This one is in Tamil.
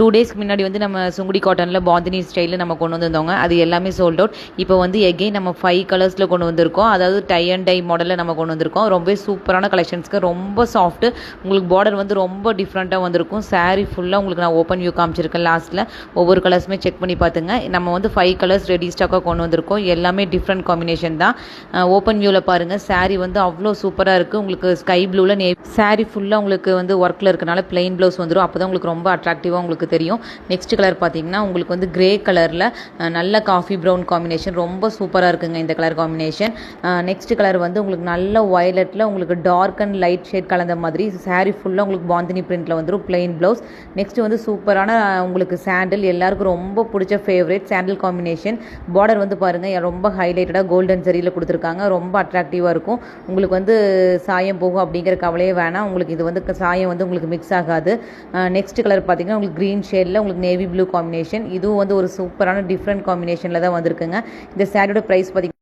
2 டேஸ்க்கு முன்னாடி வந்து நம்ம சுங்குடி காட்டனில் பாந்தினி ஸ்டைலில் நம்ம கொண்டு வந்திருந்தோங்க. அது எல்லாமே சோல்ட் அவுட். இப்போ வந்து எகெயின் நம்ம 5 கலர்ஸில் கொண்டு வந்திருக்கோம். அதாவது டை அண்ட் டை மாடலில் நம்ம கொண்டு வந்திருக்கோம். ரொம்ப சூப்பரான கலெக்ஷன்ஸ்க்கு, ரொம்ப சாஃப்ட்டு. உங்களுக்கு பார்டர் வந்து ரொம்ப டிஃப்ரெண்ட்டாக வந்திருக்கும். சாரீ ஃபுல்லாக உங்களுக்கு நான் ஓப்பன் வியூ காமிச்சிருக்கேன். லாஸ்ட்டில் ஒவ்வொரு கலர்ஸுமே செக் பண்ணி பார்த்துங்க. நம்ம வந்து 5 கலர்ஸ் ரெடி ஸ்டாக்காக கொண்டு வந்திருக்கோம். எல்லாமே டிஃப்ரெண்ட் காம்பினேஷன் தான். ஓப்பன் வியூவில் பாருங்கள். சாரீ வந்து அவ்வளோ சூப்பராக இருக்குது. உங்களுக்கு ஸ்கை ப்ளூவில் சாரீ ஃபுல்லாக உங்களுக்கு வந்து ஒர்க்கில் இருக்கனால பிளெயின் ப்ளவுஸ் வந்துடும். அப்போ தான் உங்களுக்கு ரொம்ப அட்ராக்டிவாக உங்களுக்கு தெரியும். நெக்ஸ்ட் கலர் பார்த்தீங்கன்னா உங்களுக்கு வந்து கிரே கலரில் நல்ல காஃபி ப்ரௌன் காம்பினேஷன், ரொம்ப சூப்பராக இருக்குங்க இந்த கலர் காம்பினேஷன். நெக்ஸ்ட் கலர் வந்து உங்களுக்கு நல்ல வயலட்டில் உங்களுக்கு டார்க் அண்ட் லைட் ஷேட் கலந்த மாதிரி சாரீ ஃபுல்லாக உங்களுக்கு பாந்தினி பிரிண்டில் வந்துடும், பிளெயின் ப்ளவுஸ். நெக்ஸ்ட் வந்து சூப்பரான உங்களுக்கு சாண்டில், எல்லாருக்கும் ரொம்ப பிடிச்ச ஃபேவரேட் சாண்டில் காம்பினேஷன். பார்டர் வந்து பாருங்கள் ரொம்ப ஹைலைட்டடாக கோல்டன் ஜரியில் கொடுத்துருக்காங்க. ரொம்ப அட்ராக்டிவாக இருக்கும். உங்களுக்கு வந்து சாயம் போகும் அப்படிங்கிற கவலையே வேணாம். உங்களுக்கு இது வந்து சாயம் வந்து உங்களுக்கு மிக்ஸ் ஆகாது. நெக்ஸ்ட் கலர் பார்த்தீங்கன்னா உங்களுக்கு க்ரீன் ஷேடில் உங்களுக்கு நேவி ப்ளூ காம்பினேஷன். இதுவும் வந்து ஒரு சூப்பரான டிஃப்ரெண்ட் காம்பினேஷனில் தான் வந்திருக்குங்க. இந்த சாரியோட ப்ரைஸ் பார்த்தீங்கன்னா